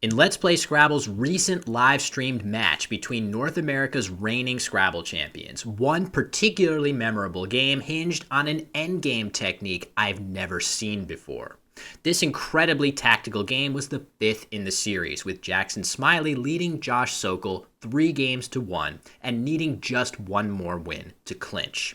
In Let's Play Scrabble's recent live-streamed match between North America's reigning Scrabble champions, one particularly memorable game hinged on an endgame technique I've never seen before. This incredibly tactical game was the fifth in the series, with Jackson Smylie leading Josh Sokol 3-1 and needing just one more win to clinch.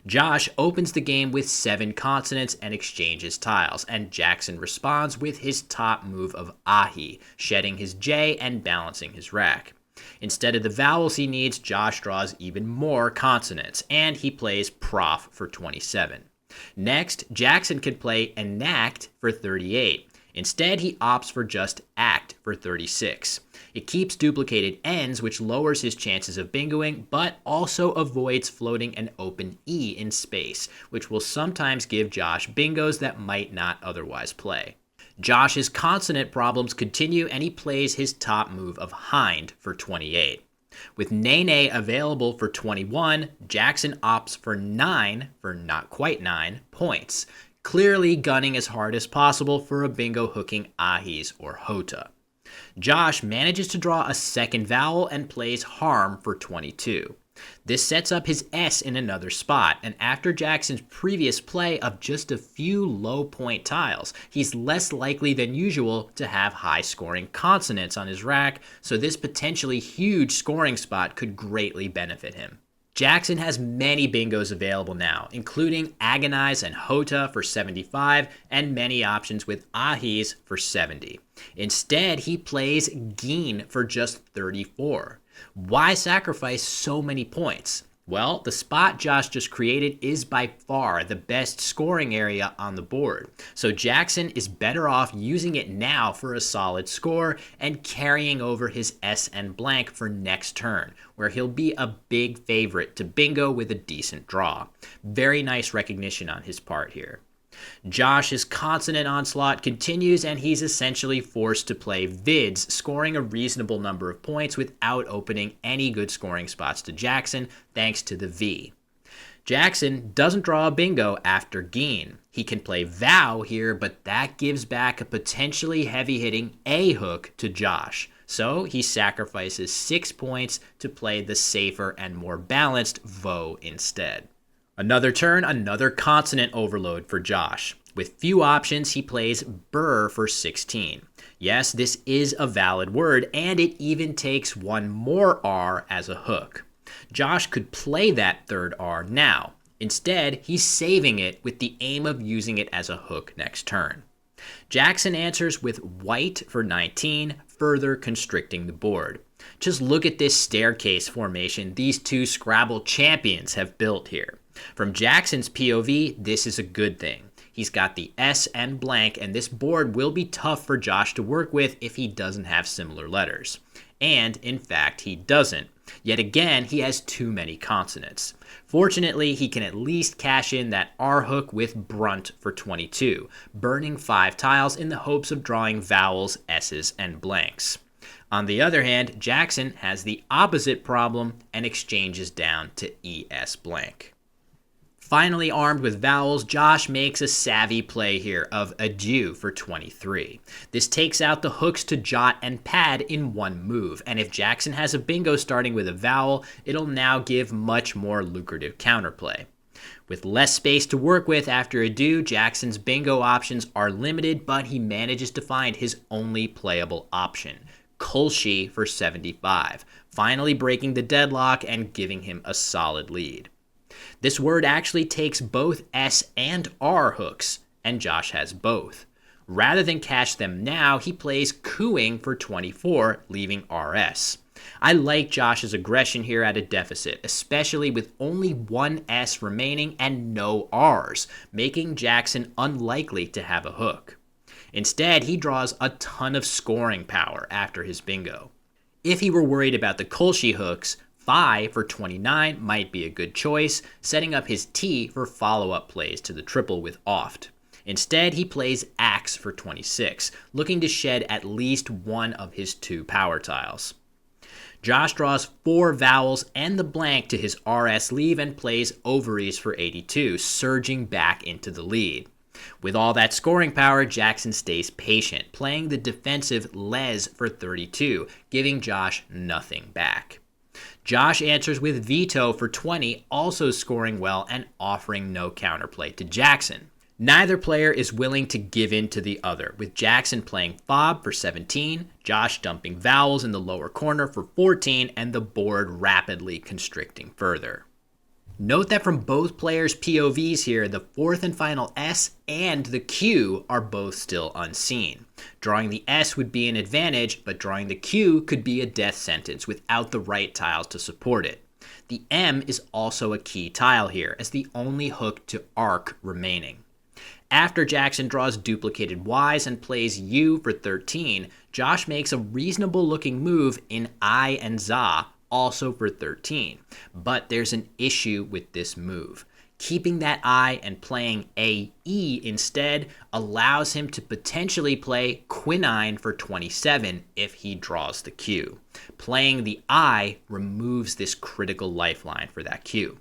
Josh opens the game with 7 consonants and exchanges tiles, and Jackson responds with his top move of Ahi, shedding his J and balancing his rack. Instead of the vowels he needs, Josh draws even more consonants, and he plays Prof for 27. Next, Jackson can play Enact for 38. Instead, he opts for just Act for 36. It keeps duplicated ends, which lowers his chances of bingoing, but also avoids floating an open E in space, which will sometimes give Josh bingos that might not otherwise play. Josh's consonant problems continue, and he plays his top move of Hind for 28. With Nene available for 21, Jackson opts for 9 for not quite 9 points, clearly gunning as hard as possible for a bingo hooking Ahis or Hota. Josh manages to draw a second vowel and plays Harm for 22. This sets up his S in another spot, and after Jackson's previous play of just a few low point tiles, he's less likely than usual to have high scoring consonants on his rack, so this potentially huge scoring spot could greatly benefit him. Jackson has many bingos available now, including Agonize and Hota for 75, and many options with Ahis for 70. Instead, he plays Geen for just 34. Why sacrifice so many points? Well, the spot Josh just created is by far the best scoring area on the board, so Jackson is better off using it now for a solid score and carrying over his S and blank for next turn, where he'll be a big favorite to bingo with a decent draw. Very nice recognition on his part here. Josh's consonant onslaught continues, and he's essentially forced to play Vids, scoring a reasonable number of points without opening any good scoring spots to Jackson, thanks to the V. Jackson doesn't draw a bingo after Geen. He can play Vow here, but that gives back a potentially heavy-hitting A hook to Josh. So he sacrifices 6 points to play the safer and more balanced Vo instead. Another turn, another consonant overload for Josh. With few options, he plays Burr for 16. Yes, this is a valid word, and it even takes one more R as a hook. Josh could play that third R now. Instead, he's saving it with the aim of using it as a hook next turn. Jackson answers with White for 19, further constricting the board. Just look at this staircase formation these two Scrabble champions have built here. From Jackson's POV, this is a good thing. He's got the S and blank, and this board will be tough for Josh to work with if he doesn't have similar letters. And, in fact, he doesn't. Yet again, he has too many consonants. Fortunately, he can at least cash in that R hook with Brunt for 22, burning 5 tiles in the hopes of drawing vowels, S's, and blanks. On the other hand, Jackson has the opposite problem and exchanges down to ES blank. Finally armed with vowels, Josh makes a savvy play here of Adieu for 23. This takes out the hooks to Jot and Pad in one move, and if Jackson has a bingo starting with a vowel, it'll now give much more lucrative counterplay. With less space to work with after Adieu, Jackson's bingo options are limited, but he manages to find his only playable option, Kolshi for 75, finally breaking the deadlock and giving him a solid lead. This word actually takes both S and R hooks, and Josh has both. Rather than cash them now, he plays Cooing for 24, leaving RS. I like Josh's aggression here at a deficit, especially with only one S remaining and no Rs, making Jackson unlikely to have a hook. Instead, he draws a ton of scoring power after his bingo. If he were worried about the Kolshi hooks, Phi for 29 might be a good choice, setting up his T for follow-up plays to the triple with Oft. Instead, he plays Axe for 26, looking to shed at least one of his 2 power tiles. Josh draws 4 vowels and the blank to his RS leave and plays Ovaries for 82, surging back into the lead. With all that scoring power, Jackson stays patient, playing the defensive les for 32, giving Josh nothing back. Josh answers with veto for 20, also scoring well and offering no counterplay to Jackson. Neither player is willing to give in to the other, with Jackson playing fob for 17, Josh dumping vowels in the lower corner for 14, and the board rapidly constricting further. Note that from both players' POVs here, the fourth and final S and the Q are both still unseen. Drawing the S would be an advantage, but drawing the Q could be a death sentence without the right tiles to support it. The M is also a key tile here, as the only hook to arc remaining. After Jackson draws duplicated Ys and plays U for 13, Josh makes a reasonable looking move in I and Za, also for 13. But there's an issue with this move. Keeping that I and playing AE instead allows him to potentially play quinine for 27 if he draws the Q. Playing the I removes this critical lifeline for that Q.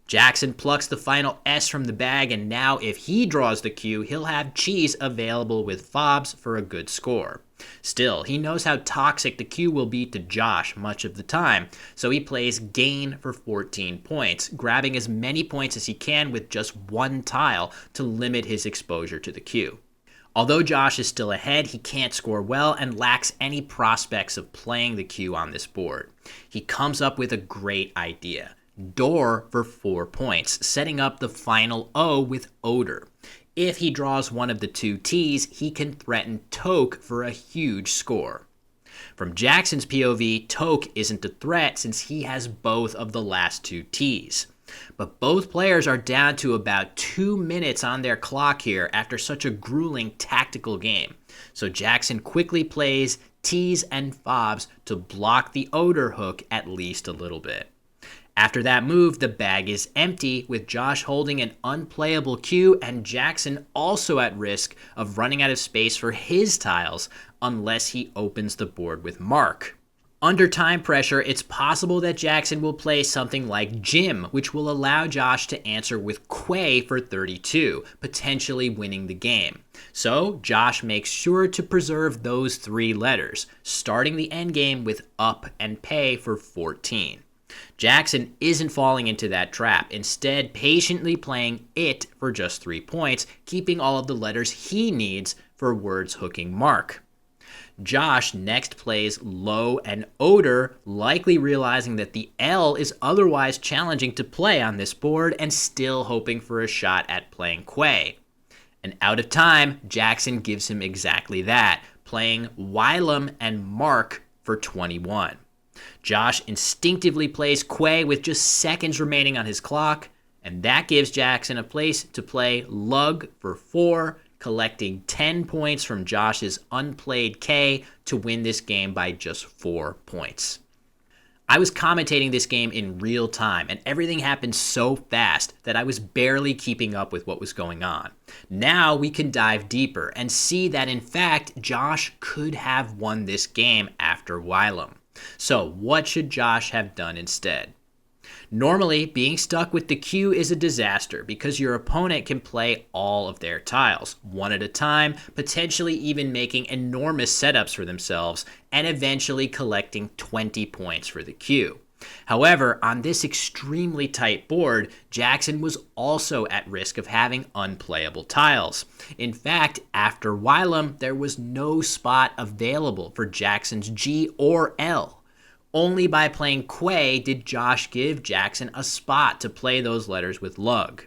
Jackson plucks the final S from the bag, and now if he draws the Q, he'll have cheese available with fobs for a good score. Still, he knows how toxic the Q will be to Josh much of the time, so he plays gain for 14 points, grabbing as many points as he can with just one tile to limit his exposure to the Q. Although Josh is still ahead, he can't score well and lacks any prospects of playing the Q on this board. He comes up with a great idea. Door for 4 points, setting up the final O with Odor. If he draws one of the two T's, he can threaten Toke for a huge score. From Jackson's POV, Toke isn't a threat since he has both of the last two T's. But both players are down to about 2 minutes on their clock here after such a grueling tactical game. So Jackson quickly plays T's and fobs to block the Odor hook at least a little bit. After that move, the bag is empty, with Josh holding an unplayable Q and Jackson also at risk of running out of space for his tiles unless he opens the board with Mark. Under time pressure, it's possible that Jackson will play something like Jim, which will allow Josh to answer with Quay for 32, potentially winning the game. So Josh makes sure to preserve those 3 letters, starting the endgame with up and pay for 14. Jackson isn't falling into that trap, instead patiently playing it for just 3 points, keeping all of the letters he needs for words hooking Mark. Josh next plays Low and Odor, likely realizing that the L is otherwise challenging to play on this board and still hoping for a shot at playing Quay. And out of time, Jackson gives him exactly that, playing Wylam and Mark for 21. Josh instinctively plays Quay with just seconds remaining on his clock, and that gives Jackson a place to play Lug for 4, collecting 10 points from Josh's unplayed K to win this game by just 4 points. I was commentating this game in real time, and everything happened so fast that I was barely keeping up with what was going on. Now we can dive deeper and see that in fact Josh could have won this game after Wylam. So what should Josh have done instead? Normally, being stuck with the Q is a disaster because your opponent can play all of their tiles, one at a time, potentially even making enormous setups for themselves, and eventually collecting 20 points for the Q. However, on this extremely tight board, Jackson was also at risk of having unplayable tiles. In fact, after Wylam, there was no spot available for Jackson's G or L. Only by playing Quay did Josh give Jackson a spot to play those letters with Lug.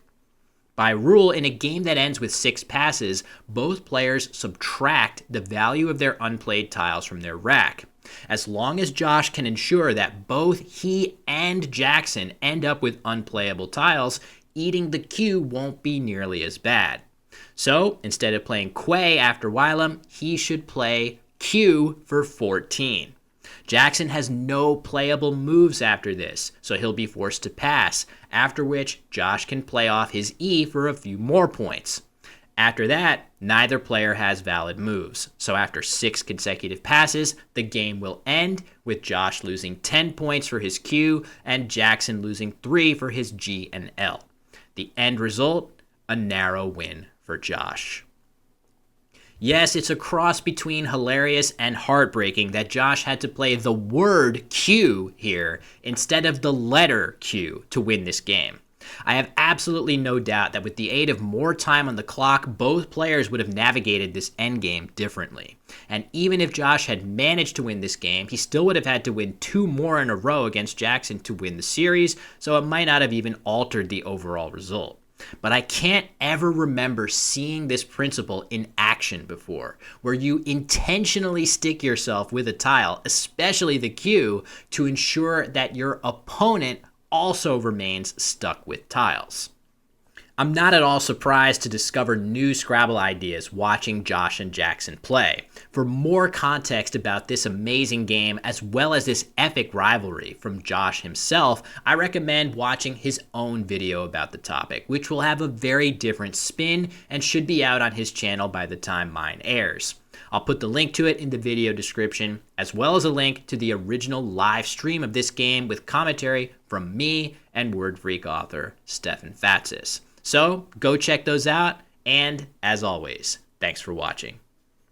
By rule, in a game that ends with 6 passes, both players subtract the value of their unplayed tiles from their rack. As long as Josh can ensure that both he and Jackson end up with unplayable tiles, eating the Q won't be nearly as bad. So, instead of playing Quay after Wylam, he should play Q for 14. Jackson has no playable moves after this, so he'll be forced to pass, after which Josh can play off his E for a few more points. After that, neither player has valid moves, so after 6 consecutive passes, the game will end with Josh losing 10 points for his Q and Jackson losing 3 for his G and L. The end result, a narrow win for for Josh. Yes, it's a cross between hilarious and heartbreaking that Josh had to play the word Q here instead of the letter Q to win this game. I have absolutely no doubt that with the aid of more time on the clock, both players would have navigated this endgame differently. And even if Josh had managed to win this game, he still would have had to win 2 more in a row against Jackson to win the series, so it might not have even altered the overall result. But I can't ever remember seeing this principle in action before, where you intentionally stick yourself with a tile, especially the Q, to ensure that your opponent also remains stuck with tiles. I'm not at all surprised to discover new Scrabble ideas watching Josh and Jackson play. For more context about this amazing game, as well as this epic rivalry from Josh himself, I recommend watching his own video about the topic, which will have a very different spin and should be out on his channel by the time mine airs. I'll put the link to it in the video description, as well as a link to the original live stream of this game with commentary from me and Word Freak author Stefan Fatsis. So go check those out, and as always, thanks for watching.